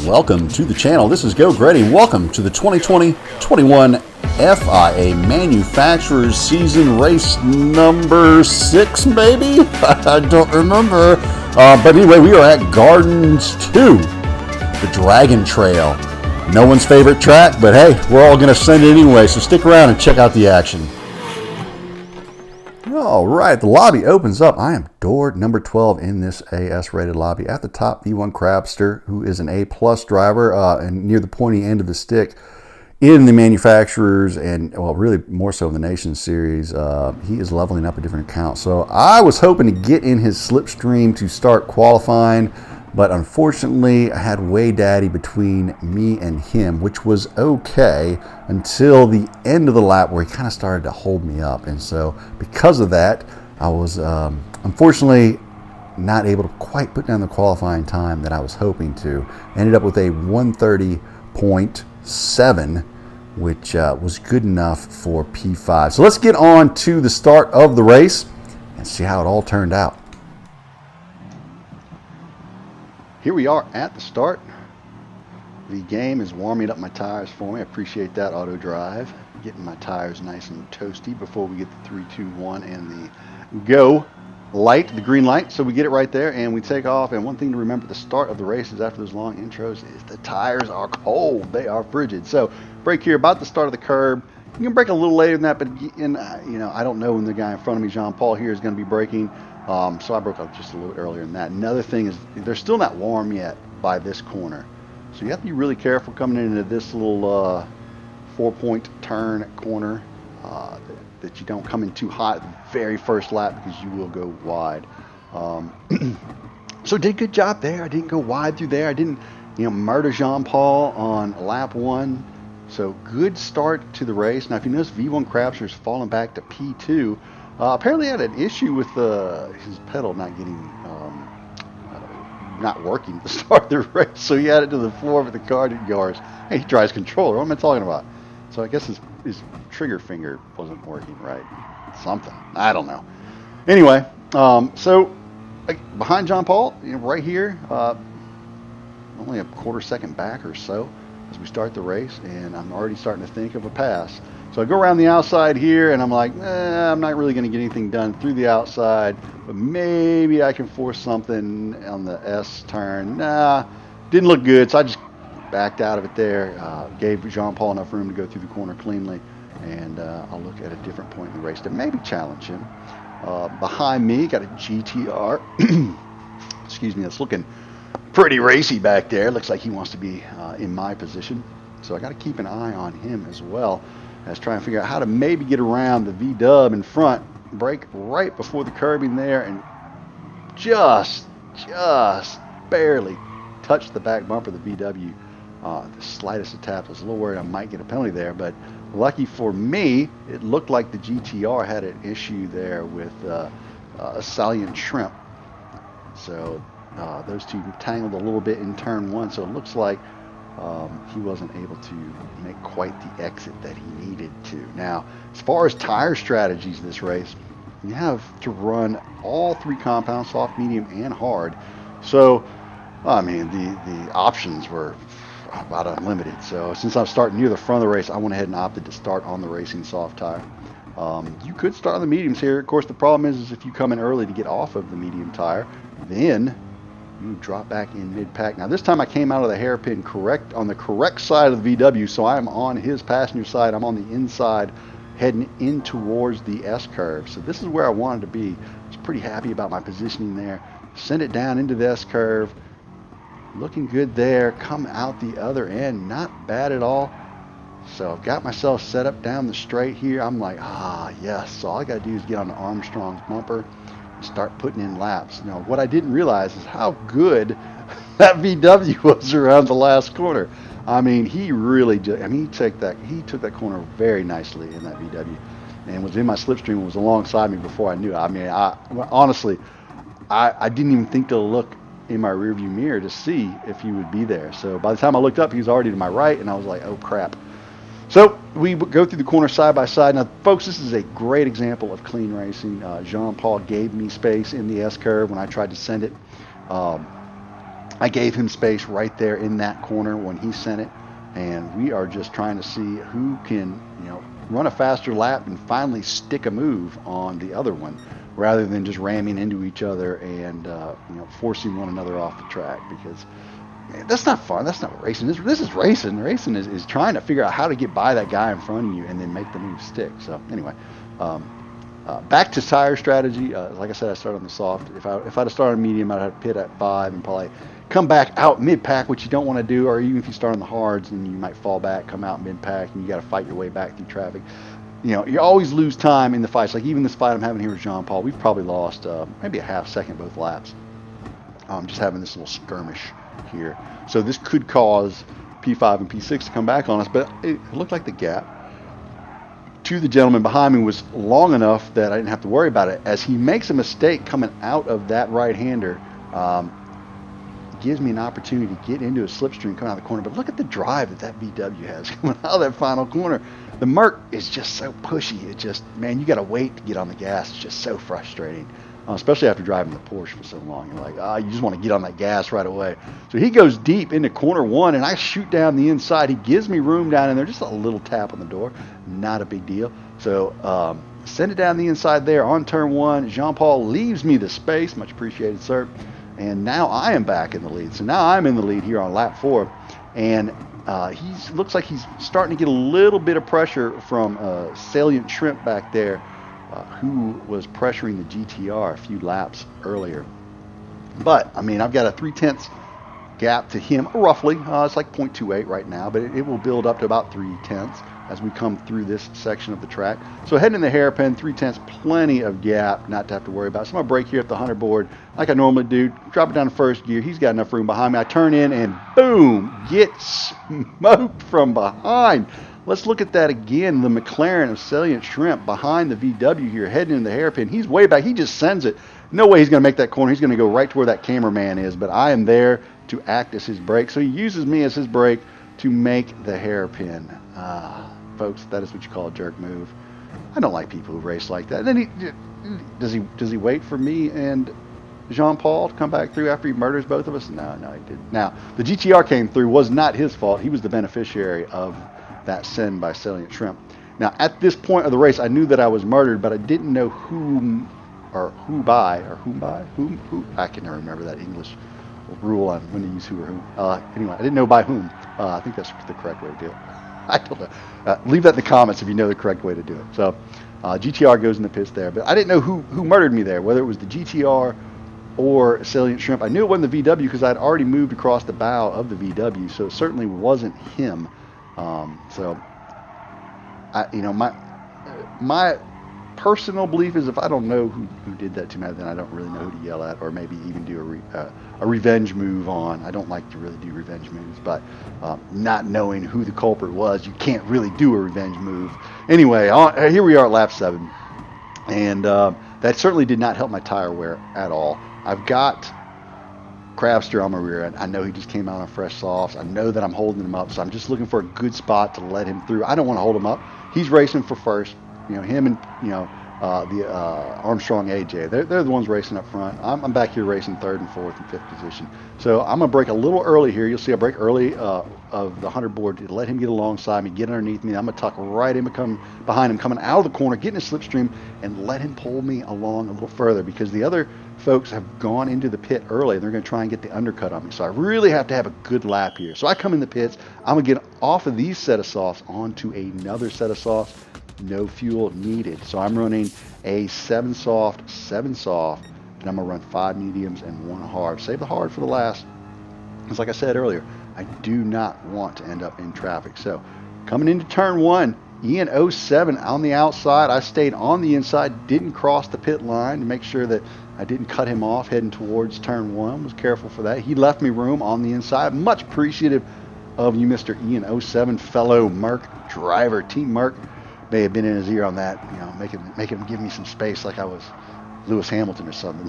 Welcome to the channel. This is Geauxgreddy. Welcome to the 2020-21 FIA Manufacturers Season Race number 6, maybe? I don't remember. But anyway, we are at Gardens 2, the Dragon Trail. No one's favorite track, but hey, we're all going to send it anyway, so stick around and check out the action. All right, the lobby opens up. I am door number 12 in this AS rated lobby. At the top, V1 Crabster, who is an A+ driver and near the pointy end of the stick in the manufacturers and, well, really more so in the Nation Series. He is leveling up a different account. So I was hoping to get in his slipstream to start qualifying, but unfortunately I had Way Daddy between me and him, which was okay until the end of the lap where he kind of started to hold me up. And so because of that, I was unfortunately not able to quite put down the qualifying time that I was hoping to. Ended up with a 1:30.7, which was good enough for P5. So let's get on to the start of the race and see how it all turned out. Here we are at the start. The game is warming up my tires for me. I appreciate that auto drive. Getting my tires nice and toasty before we get the 3, 2, 1 and the go light, the green light. So we get it right there and we take off. And one thing to remember at the start of the race is after those long intros is the tires are cold. They are frigid. So brake here about the start of the curb. You can brake a little later than that, but you know, I don't know when the guy in front of me, Jean Paul here, is going to be braking. So I broke up just a little earlier than that. Another thing is they're still not warm yet by this corner. So you have to be really careful coming into this little 4-point turn corner that you don't come in too hot at the very first lap because you will go wide. So did a good job there. I didn't go wide through there. I didn't murder Jean Paul on lap 1. So good start to the race. Now if you notice, V1 Crabster's falling back to P2. Apparently had an issue with his pedal not working at the start of the race, so he had it to the floor with the car didn't go. Hey, he drives controller. What am I talking about? So I guess his trigger finger wasn't working right. Something. I don't know. Anyway, so behind John Paul, right here, only a quarter-second back or so as we start the race, and I'm already starting to think of a pass. So I go around the outside here, and I'm like, I'm not really going to get anything done through the outside, but maybe I can force something on the S turn. Nah, didn't look good, so I just backed out of it there. Gave Jean-Paul enough room to go through the corner cleanly, and I'll look at a different point in the race to maybe challenge him. Behind me, got a GTR. Excuse me, it's looking pretty racy back there. Looks like he wants to be in my position, so I got to keep an eye on him as well. I was trying to figure out how to maybe get around the V-dub in front, brake right before the curbing there, and just barely touched the back bumper of the VW. The slightest of taps. I was a little worried I might get a penalty there, but lucky for me, it looked like the GTR had an issue there with a salient shrimp. So those two tangled a little bit in turn 1, so it looks like he wasn't able to make quite the exit that he needed to. Now, as far as tire strategies this race, you have to run all 3 compounds, soft, medium, and hard. So, I mean, the options were about unlimited. So, since I'm starting near the front of the race, I went ahead and opted to start on the racing soft tire. You could start on the mediums here. Of course, the problem is if you come in early to get off of the medium tire, then you drop back in mid-pack. Now this time I came out of the hairpin on the correct side of the VW, so I'm on his passenger side. I'm on the inside heading in towards the S-curve. So this is where I wanted to be. I was pretty happy about my positioning there. Send it down into the S-curve. Looking good there. Come out the other end. Not bad at all. So I've got myself set up down the straight here. I'm like, yes. So all I got to do is get on the Armstrong's bumper, start putting in laps. Now, what I didn't realize is how good that VW was around the last corner. I mean, he really did. I mean, he took that corner very nicely in that VW, and was in my slipstream and was alongside me before I knew it. I mean, honestly, I didn't even think to look in my rearview mirror to see if he would be there. So by the time I looked up, he was already to my right, and I was like, oh crap. So we go through the corner side by side. Now, folks, this is a great example of clean racing. Jean Paul gave me space in the S-curve when I tried to send it. I gave him space right there in that corner when he sent it, and we are just trying to see who can, run a faster lap and finally stick a move on the other one, rather than just ramming into each other and forcing one another off the track, because that's not fun. That's not racing. This is racing. Racing is trying to figure out how to get by that guy in front of you and then make the move stick. So anyway, back to tire strategy. Like I said, I started on the soft. If I'd have started on medium, I'd have pit at 5 and probably come back out mid-pack, which you don't want to do, or even if you start on the hards, then you might fall back, come out mid-pack, and you got to fight your way back through traffic. You always lose time in the fights. Like even this fight I'm having here with Jean Paul, we've probably lost maybe a half second both laps. Just having this little skirmish here. So this could cause P5 and P6 to come back on us, but it looked like the gap to the gentleman behind me was long enough that I didn't have to worry about it. As he makes a mistake coming out of that right-hander, gives me an opportunity to get into a slipstream coming out of the corner. But look at the drive that VW has coming out of that final corner. The Merc is just so pushy. It just, man, you got to wait to get on the gas. It's just so frustrating, especially after driving the Porsche for so long. You're like, you just want to get on that gas right away. So he goes deep into corner 1, and I shoot down the inside. He gives me room down in there, just a little tap on the door, not a big deal. So send it down the inside there on turn 1. Jean-Paul leaves me the space. Much appreciated, sir. And now I am back in the lead. So now I'm in the lead here on lap 4. And he looks like he's starting to get a little bit of pressure from Salient Shrimp back there, who was pressuring the GTR a few laps earlier. But, I mean, I've got a 0.3 gap to him, roughly. It's like 0.28 right now, but it will build up to about 0.3 as we come through this section of the track. So heading in the hairpin, 0.3, plenty of gap not to have to worry about. So I'm going to brake here at the 100 board like I normally do, drop it down to first gear. He's got enough room behind me. I turn in and boom, get smoked from behind. Let's look at that again. The McLaren of Salient Shrimp behind the VW here, heading in the hairpin. He's way back. He just sends it. No way he's going to make that corner. He's going to go right to where that cameraman is, but I am there to act as his brake. So he uses me as his brake to make the hairpin. Folks, that is what you call a jerk move. I don't like people who race like that. And then does he wait for me and Jean-Paul to come back through after he murders both of us? No, he didn't. Now, the GTR came through. Was not his fault. He was the beneficiary of that send by Salient Shrimp. Now, at this point of the race, I knew that I was murdered, but I didn't know who I can never remember that English rule on when to use who or whom. Anyway, I didn't know by whom. I think that's the correct way to do it. I don't know. Leave that in the comments if you know the correct way to do it. So GTR goes in the pits there, but I didn't know who murdered me there, whether it was the GTR or Salient Shrimp. I knew it wasn't the VW because I'd already moved across the bow of the VW, so it certainly wasn't him. So my personal belief is if I don't know who did that to me, then I don't really know who to yell at or maybe even do a revenge move on. I don't like to really do revenge moves, but not knowing who the culprit was, you can't really do a revenge move. Anyway, here we are at lap 7, and that certainly did not help my tire wear at all. I've got Crabster on my rear end. I know he just came out on fresh softs. I know that I'm holding him up, so I'm just looking for a good spot to let him through. I don't want to hold him up. He's racing for first. Him and the Armstrong AJ. They're the ones racing up front. I'm back here racing 3rd and 4th and 5th position. So I'm gonna brake a little early here. You'll see I brake early of the 100 board to let him get alongside me, get underneath me. I'm gonna tuck right in behind him, coming out of the corner, getting a slipstream, and let him pull me along a little further because the other folks have gone into the pit early. They're going to try and get the undercut on me. So I really have to have a good lap here. So I come in the pits. I'm going to get off of these set of softs onto another set of softs. No fuel needed. So I'm running a 7 soft, and I'm going to run 5 mediums and 1 hard. Save the hard for the last. Because like I said earlier, I do not want to end up in traffic. So coming into turn 1, Ian 07 on the outside. I stayed on the inside, didn't cross the pit line to make sure that I didn't cut him off heading towards turn 1. Was careful for that. He left me room on the inside. Much appreciative of you, Mr. Ian 07, fellow Merc driver. Team Merc may have been in his ear on that, making him give me some space like I was Lewis Hamilton or something.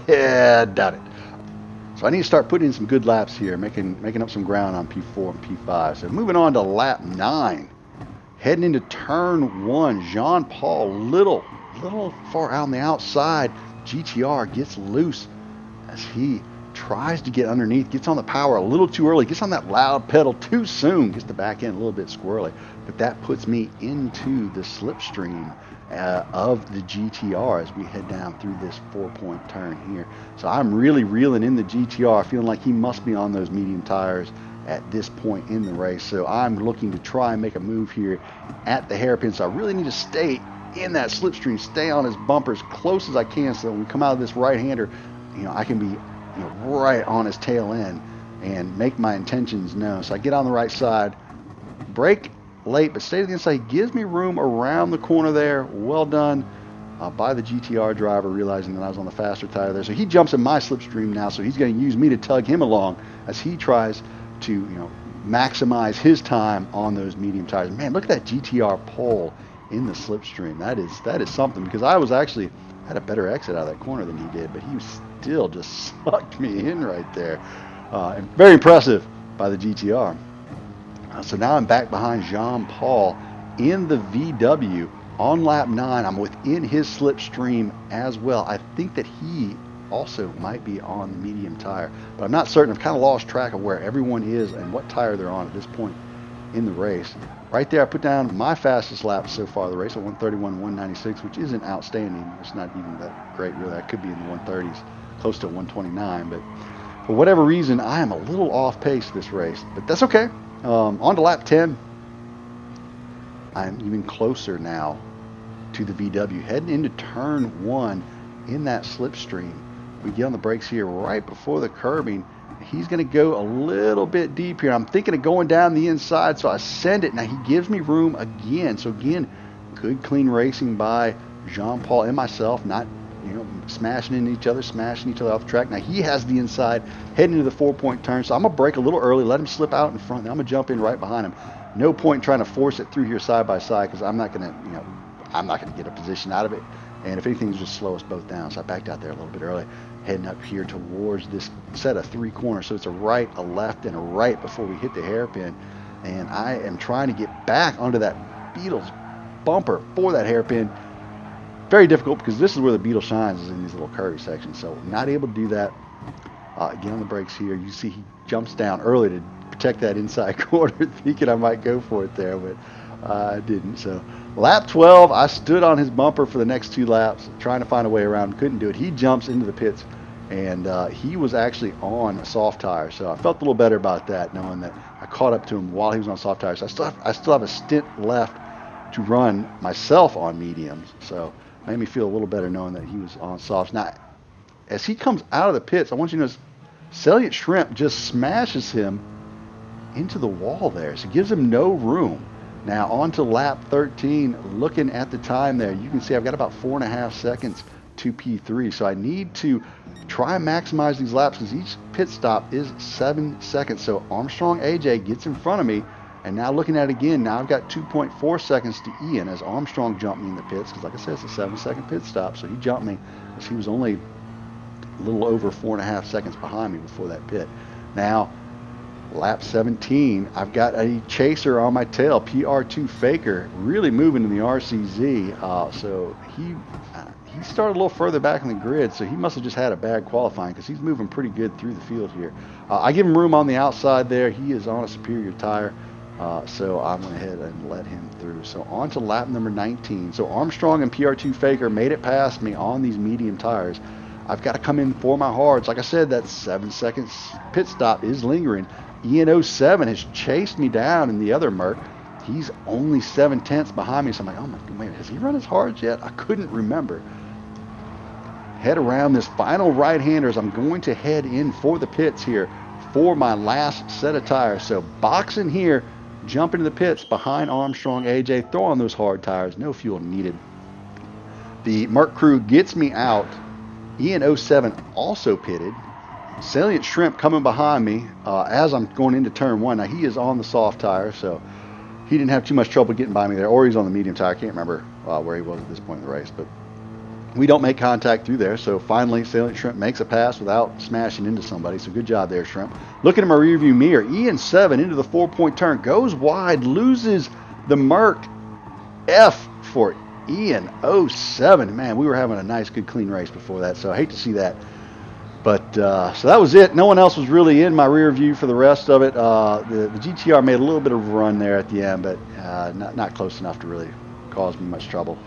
Yeah, doubt it. So I need to start putting in some good laps here, making up some ground on P4 and P5. So moving on to lap 9. Heading into turn 1, Jean-Paul, little far out on the outside. GTR gets loose as he tries to get underneath, gets on the power a little too early, gets on that loud pedal too soon, gets the back end a little bit squirrely. But that puts me into the slipstream of the GTR as we head down through this 4-point turn here. So I'm really reeling in the GTR, feeling like he must be on those medium tires at this point in the race. So I'm looking to try and make a move here at the hairpin. So I really need to stay in that slipstream, stay on his bumper as close as I can, so that when we come out of this right-hander, I can be right on his tail end and make my intentions known. So I get on the right side, brake late, but stay to the inside. He gives me room around the corner there. Well done by the GTR driver, realizing that I was on the faster tire there. So he jumps in my slipstream now, so he's going to use me to tug him along as he tries to maximize his time on those medium tires. Man, look at that GTR pole in the slipstream. That is something, because I was actually had a better exit out of that corner than he did, but he still just sucked me in right there. And very impressive by the GTR. So now I'm back behind Jean-Paul in the VW on lap 9. I'm within his slipstream as well. I think that he also might be on the medium tire, but I'm not certain. I've kind of lost track of where everyone is and what tire they're on at this point in the race. Right there, I put down my fastest lap so far of the race at 131.196, which isn't outstanding. It's not even that great, really. I could be in the 130s, close to 129, but for whatever reason, I am a little off pace this race, but that's okay. On to lap 10. I'm even closer now to the VW, heading into turn 1 in that slipstream. We get on the brakes here right before the curbing. He's going to go a little bit deep here. I'm thinking of going down the inside, so I send it. Now he gives me room again. So again, good clean racing by Jean-Paul and myself, not smashing into each other, smashing each other off the track. Now he has the inside, heading into the 4-point turn, so I'm going to brake a little early, let him slip out in front. Then I'm going to jump in right behind him. No point trying to force it through here side by side, because I'm not going to get a position out of it. And if anything, just slow us both down. So I backed out there a little bit early, heading up here towards this set of 3 corners. So it's a right, a left, and a right before we hit the hairpin. And I am trying to get back onto that Beetle's bumper for that hairpin. Very difficult, because this is where the Beetle shines, is in these little curvy sections. So not able to do that. Get on the brakes here. You see he jumps down early to protect that inside corner, thinking I might go for it there, but I didn't. So lap 12, I stood on his bumper for the next 2 laps, trying to find a way around. Couldn't do it. He jumps into the pits, and he was actually on a soft tire. So I felt a little better about that, knowing that I caught up to him while he was on soft tires. So I still have a stint left to run myself on mediums. So made me feel a little better knowing that he was on softs. Now, as he comes out of the pits, I want you to notice Salient Shrimp just smashes him into the wall there. So it gives him no room. Now on to lap 13, looking at the time there, you can see I've got about 4.5 seconds to P3. So I need to try and maximize these laps, because each pit stop is 7 seconds. So Armstrong AJ gets in front of me. And now looking at it again, now I've got 2.4 seconds to Ian as Armstrong jumped me in the pits, because like I said, it's a 7-second pit stop. So he jumped me as he was only a little over 4.5 seconds behind me before that pit. Now, lap 17, I've got a chaser on my tail, PR2 Faker, really moving in the RCZ. So he started a little further back in the grid, so he must have just had a bad qualifying, because he's moving pretty good through the field here. I give him room on the outside there. He is on a superior tire. So I went ahead and let him through. So on to lap number 19. So Armstrong and PR2 Faker made it past me on these medium tires. I've got to come in for my hards. Like I said, that 7 seconds pit stop is lingering. Ian 07 has chased me down in the other Merc. He's only 7/10 behind me. So I'm like, oh my God, wait, has he run his hards yet? I couldn't remember. Head around this final right-hander as I'm going to head in for the pits here for my last set of tires. So boxing here, jump into the pits behind Armstrong AJ, throw on those hard tires, no fuel needed. The Merc crew gets me out. Ian 07 also pitted. Salient Shrimp coming behind me as I'm going into turn 1. Now he is on the soft tire, so he didn't have too much trouble getting by me there, or he's on the medium tire. I can't remember where he was at this point in the race, but we don't make contact through there. So finally, Salient Shrimp makes a pass without smashing into somebody. So good job there, Shrimp. Looking at my rearview mirror, Ian 7 into the 4-point turn, goes wide, loses the Merc. F for Ian 07. Man, we were having a nice, good, clean race before that, so I hate to see that. But so that was it. No one else was really in my rear view for the rest of it. The GTR made a little bit of a run there at the end, but not close enough to really cause me much trouble.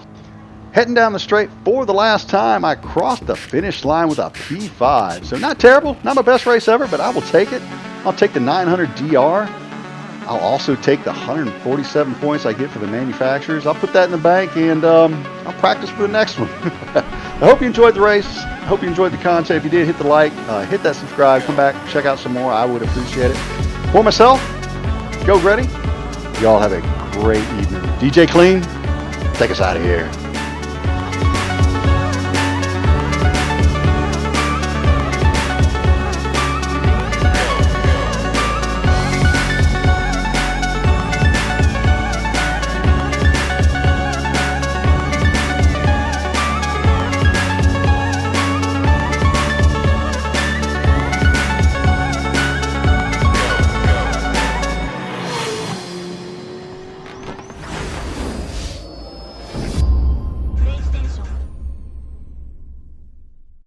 Heading down the straight for the last time, I crossed the finish line with a P5. So not terrible, not my best race ever, but I will take it. I'll take the 900 DR. I'll also take the 147 points I get for the manufacturers. I'll put that in the bank, and I'll practice for the next one. I hope you enjoyed the race. I hope you enjoyed the content. If you did, hit the like, hit that subscribe, come back, check out some more. I would appreciate it. For myself, Geauxgreddy, y'all have a great evening. DJcLean, take us out of here.